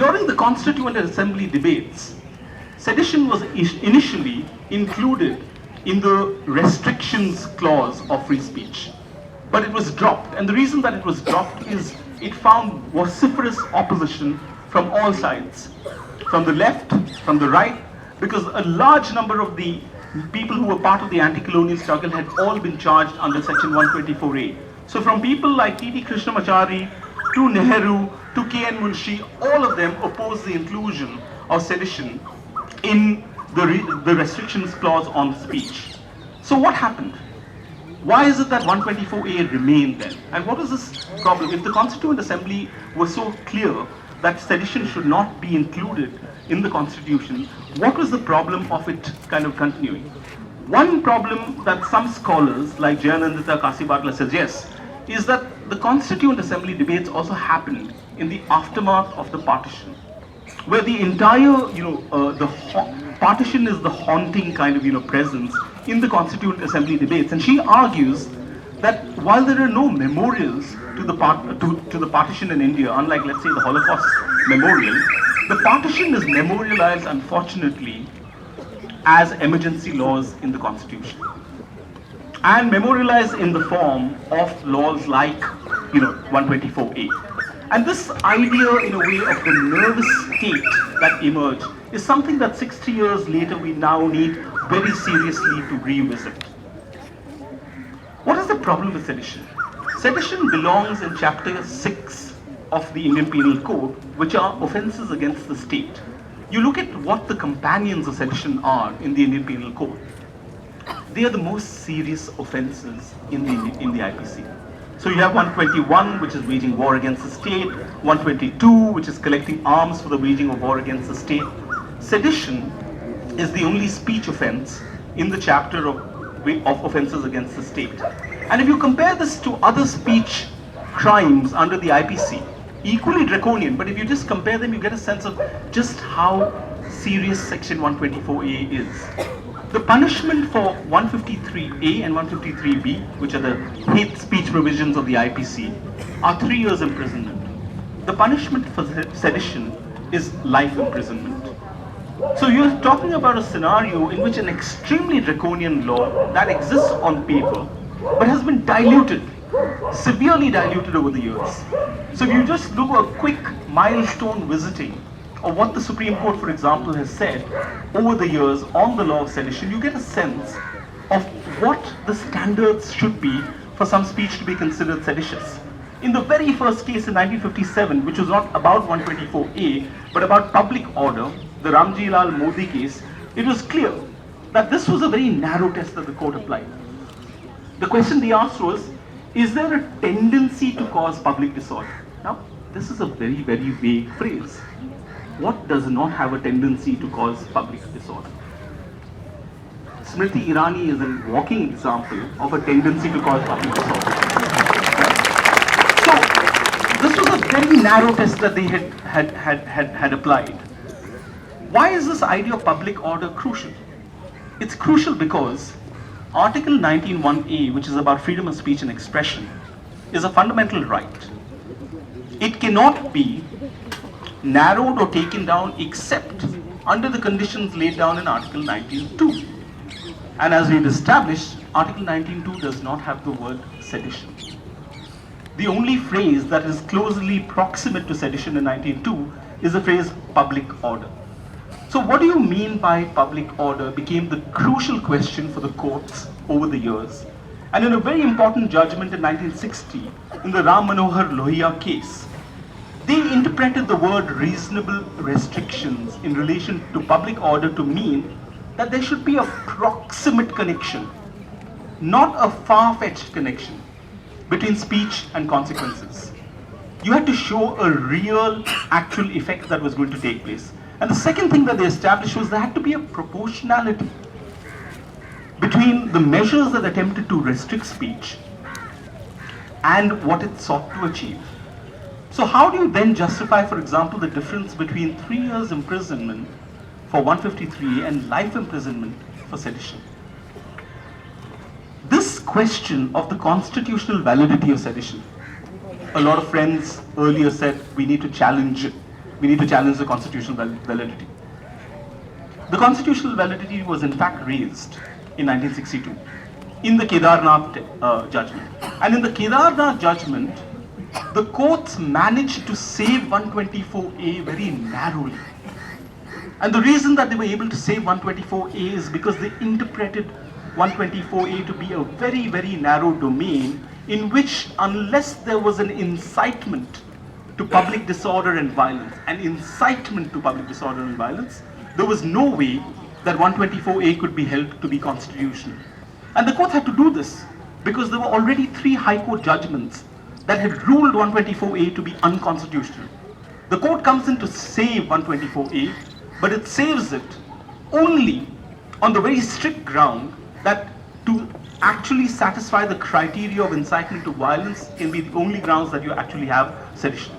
During the Constituent Assembly debates, sedition was initially included in the restrictions clause of free speech, but it was dropped. And the reason that it was dropped is it found vociferous opposition from all sides, from the left, from the right, because a large number of the people who were part of the anti-colonial struggle had all been charged under Section 124A. So from people like T.T. Krishnamachari to Nehru to K.N. Munshi, all of them opposed the inclusion of sedition in the restrictions clause on speech. So what happened? Why is it that 124A remained then? And what was this problem? If the Constituent Assembly was so clear that sedition should not be included in the Constitution, what was the problem of it kind of continuing? One problem that some scholars like Jayanandita Kasibatla suggest is that the Constituent Assembly debates also happened in the aftermath of the partition, where the entire, partition is the haunting kind of, presence in the Constituent Assembly debates. And she argues that while there are no memorials to the partition in India, unlike, let's say, the Holocaust memorial, the partition is memorialized, unfortunately, as emergency laws in the Constitution, and memorialized in the form of laws like, 124A. And this idea, in a way, of the nervous state that emerged is something that 60 years later we now need very seriously to revisit. What is the problem with sedition? Sedition belongs in chapter 6 of the Indian Penal Code, which are offences against the state. You look at what the companions of sedition are in the Indian Penal Code. They are the most serious offences in the IPC. So you have 121, which is waging war against the state, 122, which is collecting arms for the waging of war against the state. Sedition is the only speech offence in the chapter of offences against the state. And if you compare this to other speech crimes under the IPC, equally draconian, but if you just compare them, you get a sense of just how serious Section 124A is. The punishment for 153A and 153B, which are the hate speech provisions of the IPC, are 3 years imprisonment. The punishment for sedition is life imprisonment. So you're talking about a scenario in which an extremely draconian law that exists on paper, but has been diluted, severely diluted over the years. So if you just do a quick milestone visiting of what the Supreme Court, for example, has said over the years on the law of sedition, you get a sense of what the standards should be for some speech to be considered seditious. In the very first case in 1957, which was not about 124A, but about public order, the Ramji Lal Modi case, it was clear that this was a very narrow test that the court applied. The question they asked was, is there a tendency to cause public disorder? Now, this is a very, very vague phrase. What does not have a tendency to cause public disorder? Smriti Irani is a walking example of a tendency to cause public disorder. So, this was a very narrow test that they had applied. Why is this idea of public order crucial? It's crucial because Article 19(1)A, which is about freedom of speech and expression, is a fundamental right. It cannot be narrowed or taken down except under the conditions laid down in Article 19(2). And as we've established, Article 19(2) does not have the word sedition. The only phrase that is closely proximate to sedition in 19(2) is the phrase public order. So what do you mean by public order became the crucial question for the courts over the years. And in a very important judgment in 1960, in the Ram Manohar Lohia case, they interpreted the word reasonable restrictions in relation to public order to mean that there should be a proximate connection, not a far-fetched connection between speech and consequences. You had to show a real, actual effect that was going to take place. And the second thing that they established was there had to be a proportionality between the measures that attempted to restrict speech and what it sought to achieve. So how do you then justify, for example, the difference between 3 years imprisonment for 153A and life imprisonment for sedition? This question of the constitutional validity of sedition, a lot of friends earlier said we need to challenge it. we need to challenge the constitutional validity. The constitutional validity was in fact raised in 1962 in the Kedarnath judgment. And in the Kedarnath judgment, the courts managed to save 124A very narrowly. And the reason that they were able to save 124A is because they interpreted 124A to be a very, very narrow domain in which, unless there was an incitement to public disorder and violence, there was no way that 124A could be held to be constitutional. And the court had to do this because there were already 3 High Court judgments that had ruled 124A to be unconstitutional. The court comes in to save 124A, but it saves it only on the very strict ground that to actually satisfy the criteria of incitement to violence can be the only grounds that you actually have sedition.